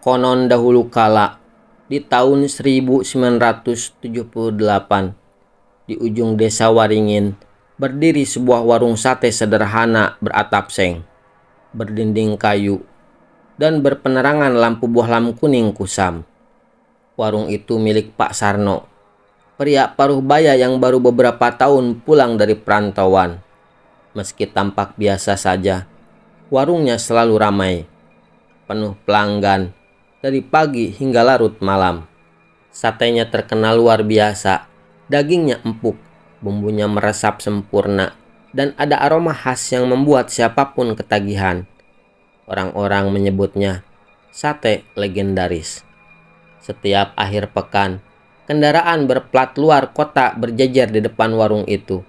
Konon dahulu kala, di tahun 1978, di ujung desa Waringin, berdiri sebuah warung sate sederhana beratap seng, berdinding kayu, dan berpenerangan lampu bohlam kuning kusam. Warung itu milik Pak Sarno, pria paruh baya yang baru beberapa tahun pulang dari perantauan. Meski tampak biasa saja, warungnya selalu ramai, penuh pelanggan, dari pagi hingga larut malam. Satenya terkenal luar biasa, dagingnya empuk, bumbunya meresap sempurna, dan ada aroma khas yang membuat siapapun ketagihan. Orang-orang menyebutnya sate legendaris. Setiap akhir pekan, kendaraan berplat luar kota berjejer di depan warung itu.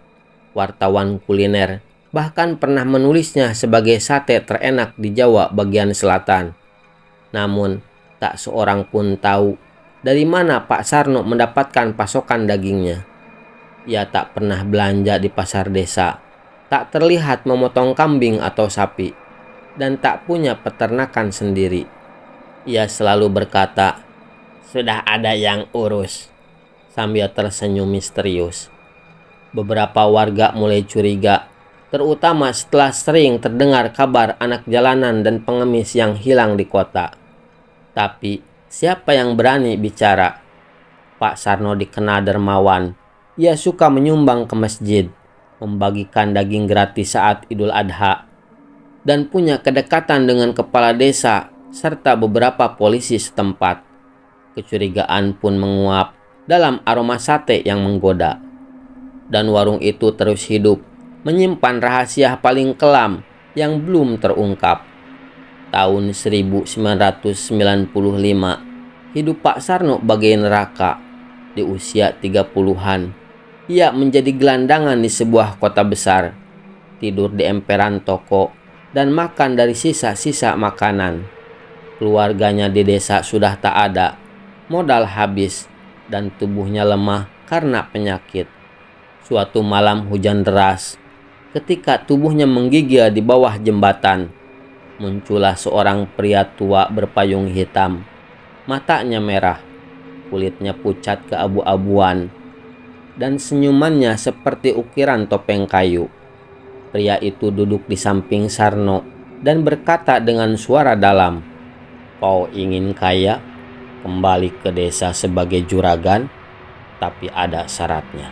Wartawan kuliner bahkan pernah menulisnya sebagai sate terenak di Jawa bagian selatan. Namun, tak seorang pun tahu dari mana Pak Sarno mendapatkan pasokan dagingnya. Ia tak pernah belanja di pasar desa, tak terlihat memotong kambing atau sapi, dan tak punya peternakan sendiri. Ia selalu berkata, "Sudah ada yang urus," sambil tersenyum misterius. Beberapa warga mulai curiga, terutama setelah sering terdengar kabar anak jalanan dan pengemis yang hilang di kota. Tapi siapa yang berani bicara? Pak Sarno dikenal dermawan. Ia suka menyumbang ke masjid, membagikan daging gratis saat Idul Adha, dan punya kedekatan dengan kepala desa serta beberapa polisi setempat. Kecurigaan pun menguap dalam aroma sate yang menggoda. Dan warung itu terus hidup, menyimpan rahasia paling kelam yang belum terungkap. Tahun 1995, hidup Pak Sarno bagai neraka. Di usia 30-an, ia menjadi gelandangan di sebuah kota besar, tidur di emperan toko, dan makan dari sisa-sisa makanan. Keluarganya di desa sudah tak ada, modal habis, dan tubuhnya lemah karena penyakit. Suatu malam hujan deras, ketika tubuhnya menggigil di bawah jembatan, muncullah seorang pria tua berpayung hitam. Matanya merah, kulitnya pucat keabu-abuan, dan senyumannya seperti ukiran topeng kayu. Pria itu duduk di samping Sarno dan berkata dengan suara dalam, "Kau ingin kaya? Kembali ke desa sebagai juragan, tapi ada syaratnya."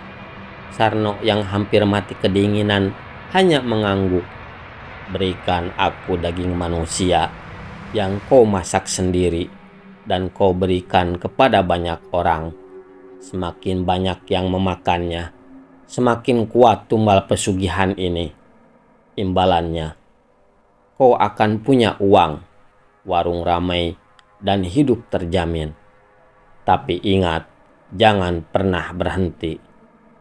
Sarno yang hampir mati kedinginan hanya mengangguk. "Berikan aku daging manusia yang kau masak sendiri dan kau berikan kepada banyak orang. Semakin banyak yang memakannya, semakin kuat tumbal pesugihan ini. Imbalannya, kau akan punya uang, warung ramai, dan hidup terjamin. Tapi ingat, jangan pernah berhenti."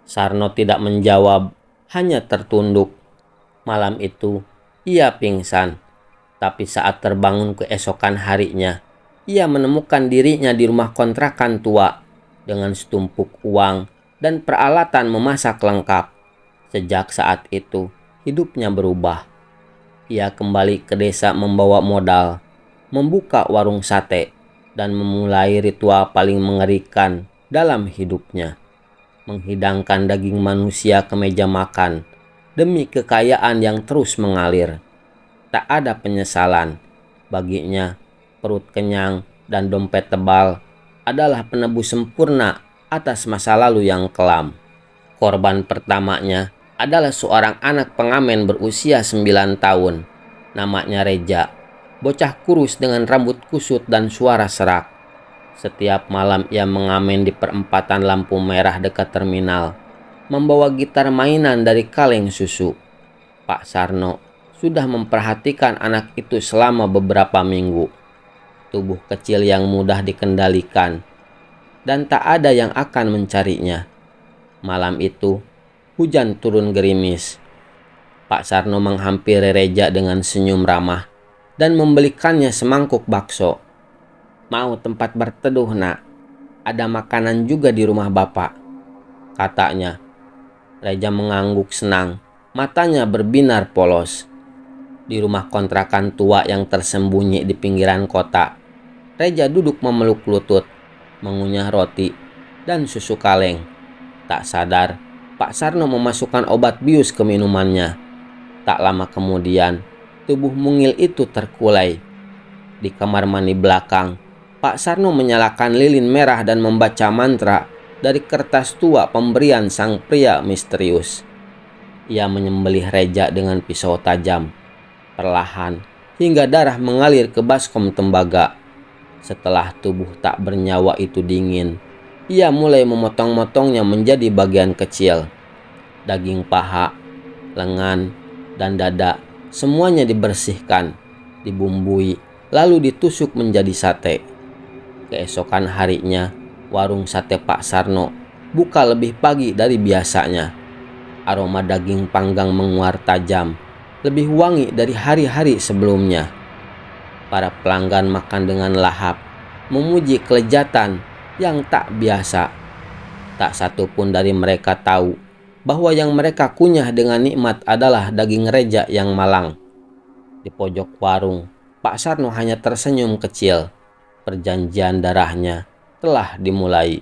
Sarno tidak menjawab, hanya tertunduk. Malam itu, ia pingsan. Tapi saat terbangun keesokan harinya, ia menemukan dirinya di rumah kontrakan tua dengan setumpuk uang dan peralatan memasak lengkap. Sejak saat itu, hidupnya berubah. Ia kembali ke desa membawa modal, membuka warung sate, dan memulai ritual paling mengerikan dalam hidupnya. Menghidangkan daging manusia ke meja makan demi kekayaan yang terus mengalir. Tak ada penyesalan. Baginya, perut kenyang dan dompet tebal adalah penebus sempurna atas masa lalu yang kelam. Korban pertamanya adalah seorang anak pengamen berusia 9 tahun. Namanya Reja, bocah kurus dengan rambut kusut dan suara serak. Setiap malam ia mengamen di perempatan lampu merah dekat terminal, membawa gitar mainan dari kaleng susu. Pak Sarno sudah memperhatikan anak itu selama beberapa minggu. Tubuh kecil yang mudah dikendalikan, dan tak ada yang akan mencarinya. Malam itu, hujan turun gerimis. Pak Sarno menghampiri Reja dengan senyum ramah dan membelikannya semangkuk bakso. "Mau tempat berteduh, nak? Ada makanan juga di rumah bapak," katanya. Reja mengangguk senang, matanya berbinar polos. Di rumah kontrakan tua yang tersembunyi di pinggiran kota, Reja duduk memeluk lutut, mengunyah roti dan susu kaleng. Tak sadar, Pak Sarno memasukkan obat bius ke minumannya. Tak lama kemudian, tubuh mungil itu terkulai. Di kamar mandi belakang, Pak Sarno menyalakan lilin merah dan membaca mantra dari kertas tua pemberian sang pria misterius. Ia menyembelih Reja dengan pisau tajam, perlahan, hingga darah mengalir ke baskom tembaga. Setelah tubuh tak bernyawa itu dingin, ia mulai memotong-motongnya menjadi bagian kecil. Daging paha, lengan, dan dada semuanya dibersihkan, dibumbui, lalu ditusuk menjadi sate. Keesokan harinya, warung sate Pak Sarno buka lebih pagi dari biasanya. Aroma daging panggang menguar tajam, lebih wangi dari hari-hari sebelumnya. Para pelanggan makan dengan lahap, memuji kelezatan yang tak biasa. Tak satu pun dari mereka tahu bahwa yang mereka kunyah dengan nikmat adalah daging Reja yang malang. Di pojok warung, Pak Sarno hanya tersenyum kecil. Perjanjian darahnya telah dimulai.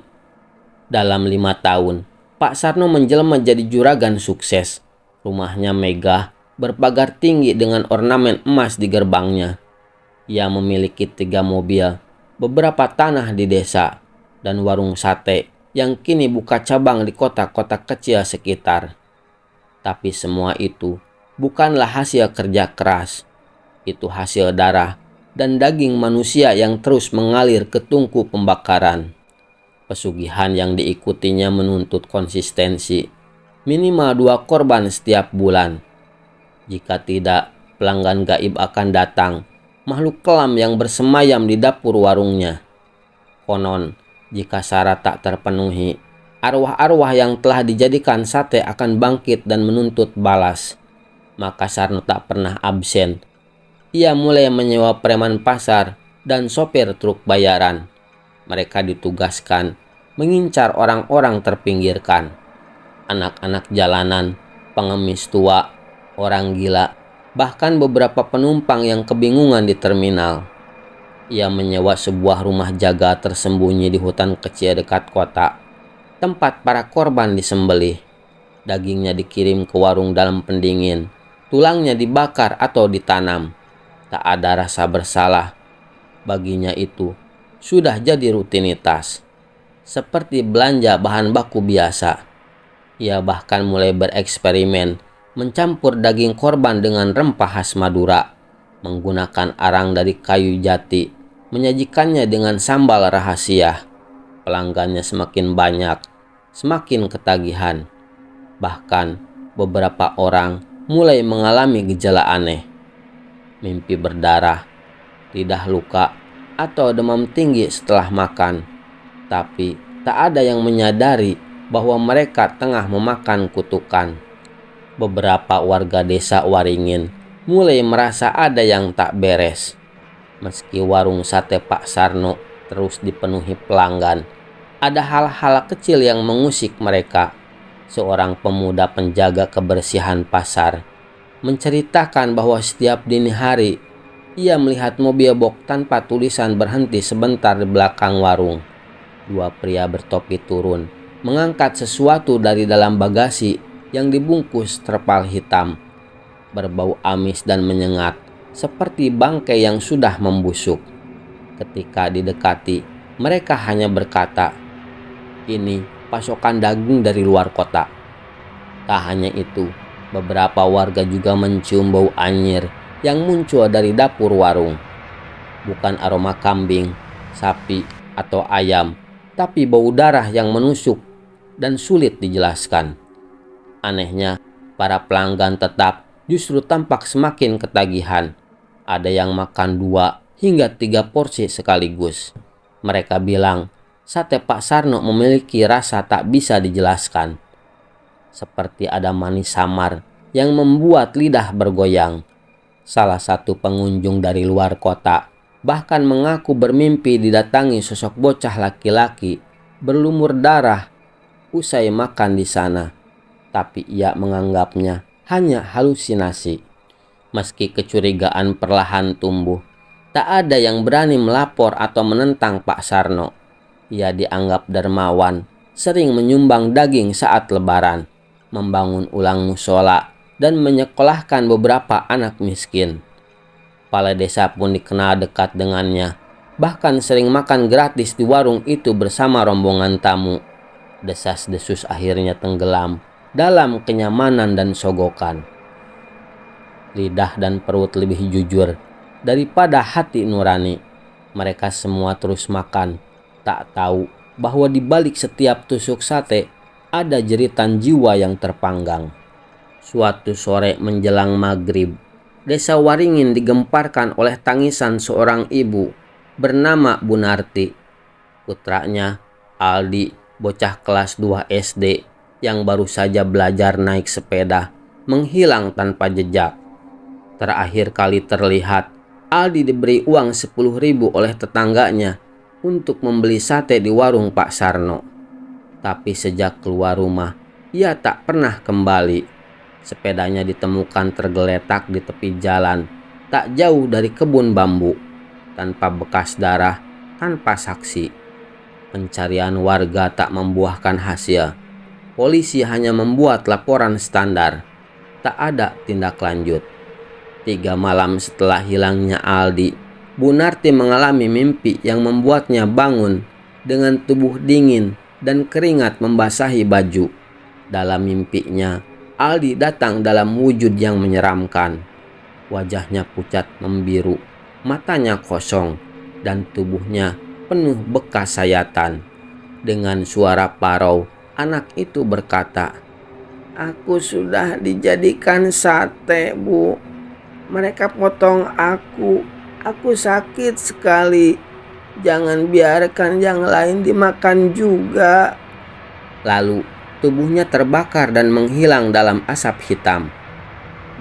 Dalam 5 tahun, Pak Sarno menjelma jadi juragan sukses. Rumahnya megah, berpagar tinggi dengan ornamen emas di gerbangnya. Ia memiliki 3 mobil, beberapa tanah di desa, dan warung sate yang kini buka cabang di kota-kota kecil sekitar. Tapi semua itu bukanlah hasil kerja keras. Itu hasil darah dan daging manusia yang terus mengalir ke tungku pembakaran. Pesugihan yang diikutinya menuntut konsistensi, minimal 2 korban setiap bulan. Jika tidak, pelanggan gaib akan datang, makhluk kelam yang bersemayam di dapur warungnya. Konon, jika syarat tak terpenuhi, arwah-arwah yang telah dijadikan sate akan bangkit dan menuntut balas. Maka Sarno tak pernah absen. Ia mulai menyewa preman pasar dan sopir truk bayaran. Mereka ditugaskan mengincar orang-orang terpinggirkan. Anak-anak jalanan, pengemis tua, orang gila, bahkan beberapa penumpang yang kebingungan di terminal. Ia menyewa sebuah rumah jaga tersembunyi di hutan kecil dekat kota, tempat para korban disembelih. Dagingnya dikirim ke warung dalam pendingin, tulangnya dibakar atau ditanam. Tak ada rasa bersalah. Baginya itu sudah jadi rutinitas, seperti belanja bahan baku biasa. Ia bahkan mulai bereksperimen mencampur daging korban dengan rempah khas Madura, menggunakan arang dari kayu jati, menyajikannya dengan sambal rahasia. Pelanggannya semakin banyak, semakin ketagihan. Bahkan beberapa orang mulai mengalami gejala aneh. Mimpi berdarah, lidah luka, atau demam tinggi setelah makan. Tapi tak ada yang menyadari bahwa mereka tengah memakan kutukan. Beberapa warga desa Waringin mulai merasa ada yang tak beres. Meski warung sate Pak Sarno terus dipenuhi pelanggan, ada hal-hal kecil yang mengusik mereka. Seorang pemuda penjaga kebersihan pasar menceritakan bahwa setiap dini hari ia melihat mobil box tanpa tulisan berhenti sebentar di belakang warung. 2 pria bertopi turun, mengangkat sesuatu dari dalam bagasi yang dibungkus terpal hitam, berbau amis dan menyengat, seperti bangkai yang sudah membusuk. Ketika didekati, mereka hanya berkata, "Ini pasokan daging dari luar kota." Tak hanya itu, beberapa warga juga mencium bau anyir yang muncul dari dapur warung. Bukan aroma kambing, sapi, atau ayam, tapi bau darah yang menusuk dan sulit dijelaskan. Anehnya, para pelanggan tetap justru tampak semakin ketagihan. Ada yang makan 2 hingga 3 porsi sekaligus. Mereka bilang, sate Pak Sarno memiliki rasa tak bisa dijelaskan. Seperti ada manis samar yang membuat lidah bergoyang. Salah satu pengunjung dari luar kota bahkan mengaku bermimpi didatangi sosok bocah laki-laki berlumur darah usai makan di sana. Tapi ia menganggapnya hanya halusinasi. Meski kecurigaan perlahan tumbuh, Tak ada yang berani melapor atau menentang Pak Sarno. Ia dianggap dermawan, sering menyumbang daging saat lebaran, membangun ulang musola, dan menyekolahkan beberapa anak miskin. Kepala desa pun dikenal dekat dengannya, bahkan sering makan gratis di warung itu bersama rombongan tamu. Desas-desus akhirnya tenggelam dalam kenyamanan dan sogokan. Lidah dan perut lebih jujur daripada hati nurani. Mereka semua terus makan, tak tahu bahwa di balik setiap tusuk sate ada jeritan jiwa yang terpanggang. Suatu sore menjelang maghrib, desa Waringin digemparkan oleh tangisan seorang ibu bernama Bunarti. Putranya, Aldi, bocah kelas 2 SD yang baru saja belajar naik sepeda, menghilang tanpa jejak. Terakhir kali terlihat, Aldi diberi uang 10.000 oleh tetangganya untuk membeli sate di warung Pak Sarno. Tapi sejak keluar rumah, ia tak pernah kembali. Sepedanya ditemukan tergeletak di tepi jalan, tak jauh dari kebun bambu, tanpa bekas darah, tanpa saksi. Pencarian warga tak membuahkan hasil. Polisi hanya membuat laporan standar. Tak ada tindak lanjut. 3 malam setelah hilangnya Aldi, Bunarti mengalami mimpi yang membuatnya bangun dengan tubuh dingin dan keringat membasahi baju. Dalam mimpinya, Aldi datang dalam wujud yang menyeramkan. Wajahnya pucat membiru, matanya kosong, dan tubuhnya penuh bekas sayatan. Dengan suara parau, anak itu berkata, "Aku sudah dijadikan sate, Bu. Mereka potong aku. Aku sakit sekali. Jangan biarkan yang lain dimakan juga." Lalu tubuhnya terbakar dan menghilang dalam asap hitam.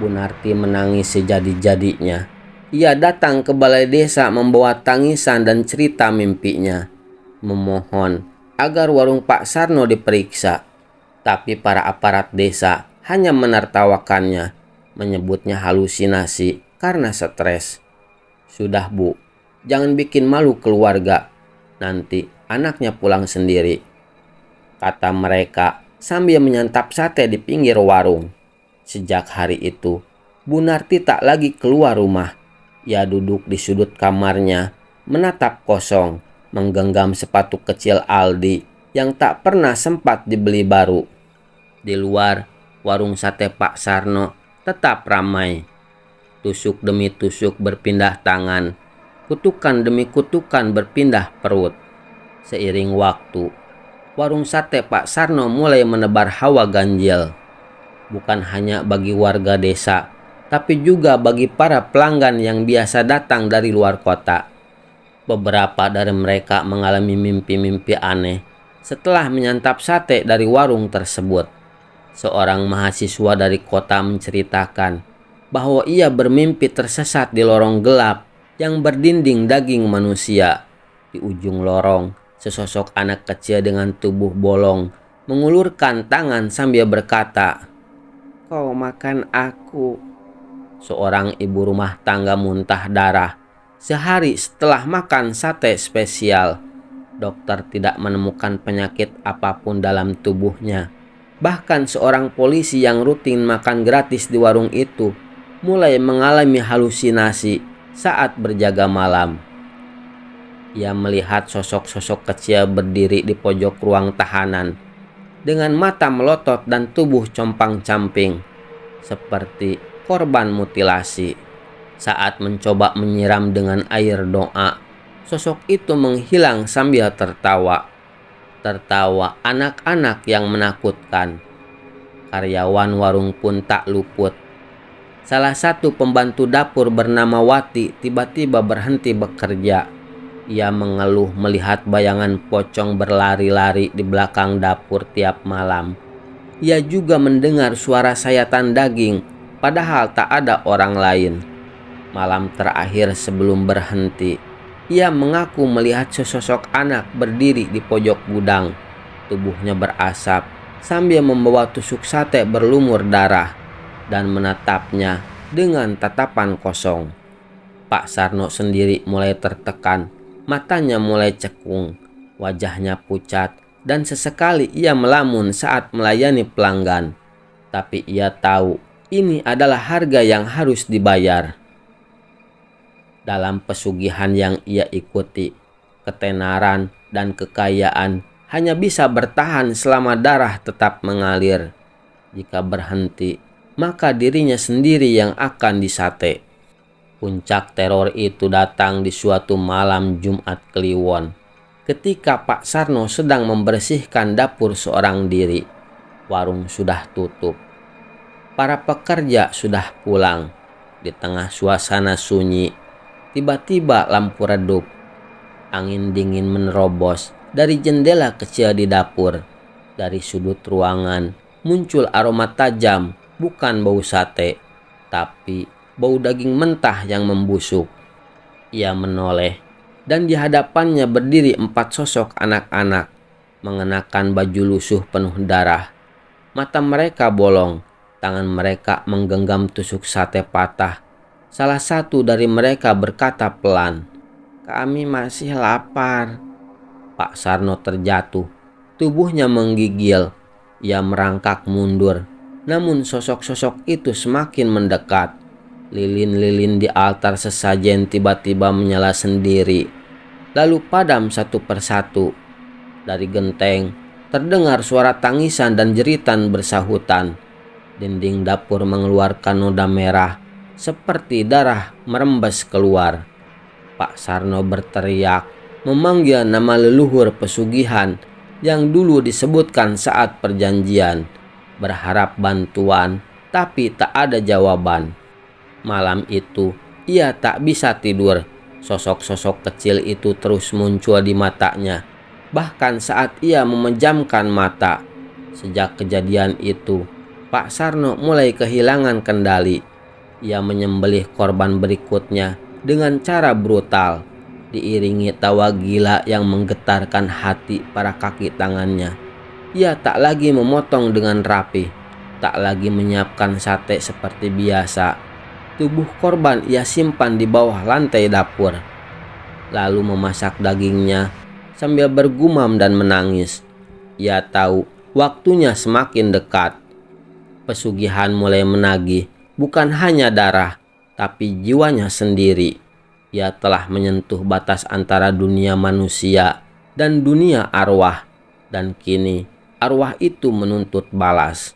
Bunarti menangis sejadi-jadinya. Ia datang ke balai desa membawa tangisan dan cerita mimpinya, memohon agar warung Pak Sarno diperiksa. Tapi para aparat desa hanya menertawakannya, menyebutnya halusinasi karena stres. "Sudah, Bu, jangan bikin malu keluarga. Nanti anaknya pulang sendiri," kata mereka sambil menyantap sate di pinggir warung. Sejak hari itu, Bunarti tak lagi keluar rumah. Ia duduk di sudut kamarnya, menatap kosong, menggenggam sepatu kecil Aldi yang tak pernah sempat dibeli baru. Di luar, warung sate Pak Sarno tetap ramai. Tusuk demi tusuk berpindah tangan, kutukan demi kutukan berpindah perut. Seiring waktu, warung sate Pak Sarno mulai menebar hawa ganjil. Bukan hanya bagi warga desa, tapi juga bagi para pelanggan yang biasa datang dari luar kota. Beberapa dari mereka mengalami mimpi-mimpi aneh setelah menyantap sate dari warung tersebut. Seorang mahasiswa dari kota menceritakan bahwa ia bermimpi tersesat di lorong gelap yang berdinding daging manusia. Di ujung lorong, sesosok anak kecil dengan tubuh bolong mengulurkan tangan sambil berkata, "Kau makan aku." Seorang ibu rumah tangga muntah darah sehari setelah makan sate spesial. Dokter tidak menemukan penyakit apapun dalam tubuhnya. Bahkan seorang polisi yang rutin makan gratis di warung itu mulai mengalami halusinasi saat berjaga malam. Ia melihat sosok-sosok kecil berdiri di pojok ruang tahanan dengan mata melotot dan tubuh compang-camping seperti korban mutilasi. Saat mencoba menyiram dengan air doa, sosok itu menghilang sambil tertawa. Tertawa anak-anak yang menakutkan. Karyawan warung pun tak luput. Salah satu pembantu dapur bernama Wati tiba-tiba berhenti bekerja. Ia mengeluh melihat bayangan pocong berlari-lari di belakang dapur tiap malam. Ia juga mendengar suara sayatan daging, padahal tak ada orang lain. Malam terakhir sebelum berhenti, ia mengaku melihat sesosok anak berdiri di pojok gudang. Tubuhnya berasap sambil membawa tusuk sate berlumur darah dan menatapnya dengan tatapan kosong. Pak Sarno sendiri mulai tertekan, matanya mulai cekung, wajahnya pucat, dan sesekali ia melamun saat melayani pelanggan. Tapi ia tahu ini adalah harga yang harus dibayar. Dalam pesugihan yang ia ikuti, ketenaran dan kekayaan hanya bisa bertahan selama darah tetap mengalir. Jika berhenti, maka dirinya sendiri yang akan disate. Puncak teror itu datang di suatu malam Jumat Kliwon, ketika Pak Sarno sedang membersihkan dapur seorang diri. Warung sudah tutup. Para pekerja sudah pulang. Di tengah suasana sunyi, tiba-tiba lampu redup. Angin dingin menerobos dari jendela kecil di dapur. Dari sudut ruangan muncul aroma tajam, bukan bau sate, tapi bau daging mentah yang membusuk. Ia menoleh, dan di hadapannya berdiri 4 sosok anak-anak, mengenakan baju lusuh penuh darah. Mata mereka bolong, tangan mereka menggenggam tusuk sate patah. Salah satu dari mereka berkata pelan, "Kami masih lapar." Pak Sarno terjatuh, tubuhnya menggigil. Ia merangkak mundur, namun sosok-sosok itu semakin mendekat. Lilin-lilin di altar sesajen tiba-tiba menyala sendiri, lalu padam satu persatu. Dari genteng terdengar suara tangisan dan jeritan bersahutan. Dinding dapur mengeluarkan noda merah, seperti darah merembes keluar. Pak Sarno berteriak, memanggil nama leluhur pesugihan yang dulu disebutkan saat perjanjian, berharap bantuan, tapi tak ada jawaban. Malam itu, ia tak bisa tidur. Sosok-sosok kecil itu terus muncul di matanya, bahkan saat ia memejamkan mata. Sejak kejadian itu, Pak Sarno mulai kehilangan kendali. Ia menyembelih korban berikutnya dengan cara brutal, diiringi tawa gila yang menggetarkan hati para kaki tangannya. Ia tak lagi memotong dengan rapi, tak lagi menyiapkan sate seperti biasa. Tubuh korban ia simpan di bawah lantai dapur, lalu memasak dagingnya sambil bergumam dan menangis. Ia tahu waktunya semakin dekat. Pesugihan mulai menagih, bukan hanya darah, tapi jiwanya sendiri. Ia telah menyentuh batas antara dunia manusia dan dunia arwah, dan kini arwah itu menuntut balas.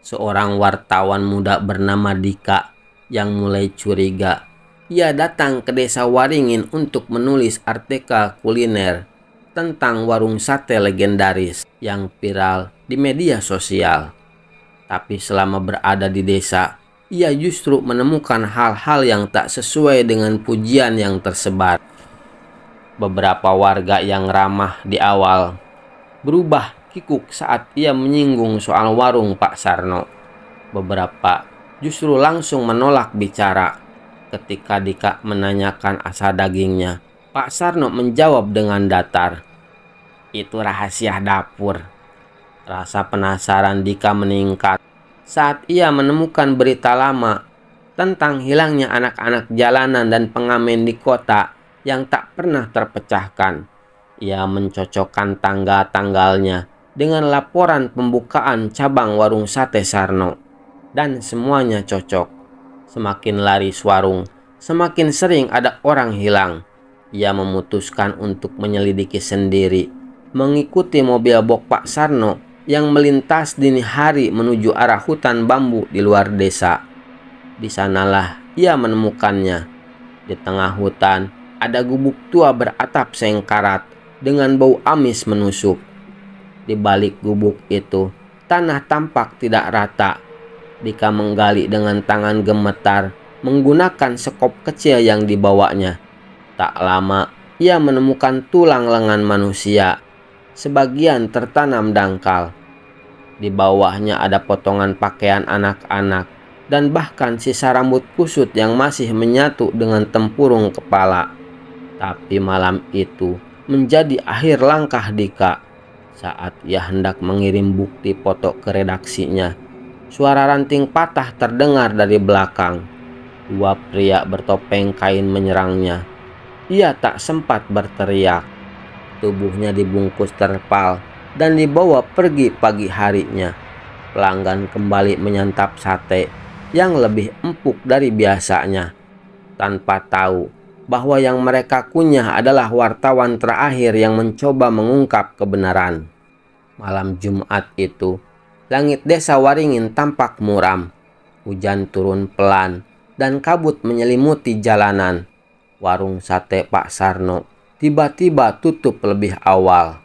Seorang wartawan muda bernama Dika yang mulai curiga. Ia datang ke desa Waringin untuk menulis artikel kuliner tentang warung sate legendaris yang viral di media sosial. Tapi selama berada di desa, ia justru menemukan hal-hal yang tak sesuai dengan pujian yang tersebar. Beberapa warga yang ramah di awal berubah kikuk saat ia menyinggung soal warung Pak Sarno. Beberapa justru langsung menolak bicara. Ketika Dika menanyakan asal dagingnya, Pak Sarno menjawab dengan datar, "Itu rahasia dapur." Rasa penasaran Dika meningkat saat ia menemukan berita lama tentang hilangnya anak-anak jalanan dan pengamen di kota yang tak pernah terpecahkan. Ia mencocokkan tanggal-tanggalnya dengan laporan pembukaan cabang warung sate Sarno, dan semuanya cocok. Semakin laris warung, semakin sering ada orang hilang. Ia memutuskan untuk menyelidiki sendiri, mengikuti mobil box Pak Sarno yang melintas dini hari menuju arah hutan bambu di luar desa. Di sanalah ia menemukannya. Di tengah hutan ada gubuk tua beratap sengkarat dengan bau amis menusuk. Di balik gubuk itu, tanah tampak tidak rata. Dika menggali dengan tangan gemetar, menggunakan sekop kecil yang dibawanya. Tak lama, ia menemukan tulang lengan manusia. Sebagian tertanam dangkal. Di bawahnya ada potongan pakaian anak-anak, dan bahkan sisa rambut kusut yang masih menyatu dengan tempurung kepala. Tapi malam itu menjadi akhir langkah Dika. Saat ia hendak mengirim bukti foto ke redaksinya, suara ranting patah terdengar dari belakang. Dua pria bertopeng kain menyerangnya. Ia tak sempat berteriak. Tubuhnya dibungkus terpal dan dibawa pergi pagi harinya. Pelanggan kembali menyantap sate yang lebih empuk dari biasanya, tanpa tahu bahwa yang mereka kunyah adalah wartawan terakhir yang mencoba mengungkap kebenaran. Malam Jumat itu, langit desa Waringin tampak muram. Hujan turun pelan dan kabut menyelimuti jalanan. Warung sate Pak Sarno tiba-tiba tutup lebih awal.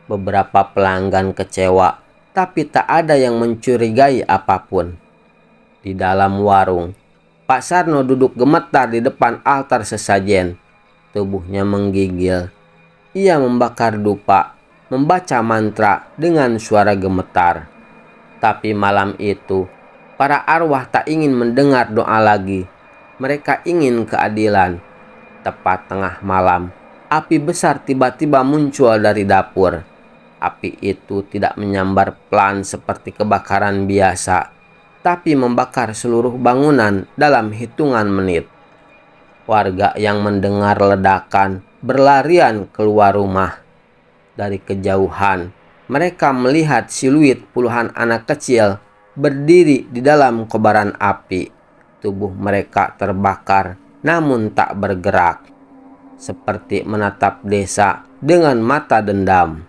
Beberapa pelanggan kecewa, tapi tak ada yang mencurigai apapun. Di dalam warung, Pak Sarno duduk gemetar di depan altar sesajen. Tubuhnya menggigil. Ia membakar dupa, membaca mantra dengan suara gemetar. Tapi malam itu, para arwah tak ingin mendengar doa lagi. Mereka ingin keadilan. Tepat tengah malam, api besar tiba-tiba muncul dari dapur. Api itu tidak menyambar pelan seperti kebakaran biasa, tapi membakar seluruh bangunan dalam hitungan menit. Warga yang mendengar ledakan berlarian keluar rumah. Dari kejauhan, mereka melihat siluet puluhan anak kecil berdiri di dalam kobaran api. Tubuh mereka terbakar, namun tak bergerak, seperti menatap desa dengan mata dendam.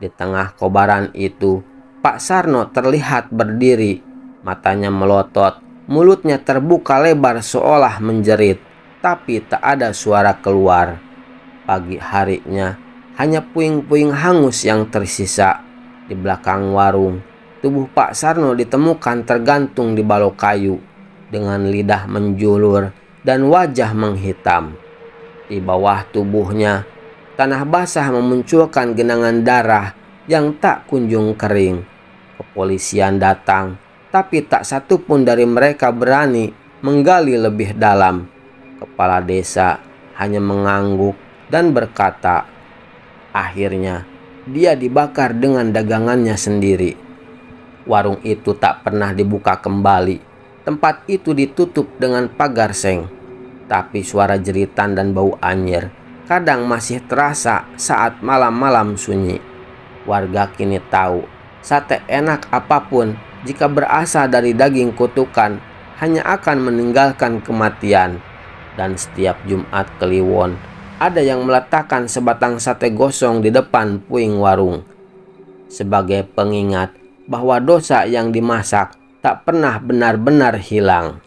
Di tengah kobaran itu, Pak Sarno terlihat berdiri, matanya melotot, mulutnya terbuka lebar seolah menjerit, tapi tak ada suara keluar. Pagi harinya, hanya puing-puing hangus yang tersisa. Di belakang warung, tubuh Pak Sarno ditemukan tergantung di balok kayu, dengan lidah menjulur dan wajah menghitam. Di bawah tubuhnya, tanah basah memunculkan genangan darah yang tak kunjung kering. Kepolisian datang, tapi tak satu pun dari mereka berani menggali lebih dalam. Kepala desa hanya mengangguk dan berkata, akhirnya dia dibakar dengan dagangannya sendiri. Warung itu tak pernah dibuka kembali. Tempat itu ditutup dengan pagar seng. Tapi suara jeritan dan bau anyir kadang masih terasa saat malam-malam sunyi. Warga kini tahu, sate enak apapun jika berasal dari daging kutukan hanya akan meninggalkan kematian. Dan setiap Jumat Kliwon, ada yang meletakkan sebatang sate gosong di depan puing warung, sebagai pengingat bahwa dosa yang dimasak tak pernah benar-benar hilang.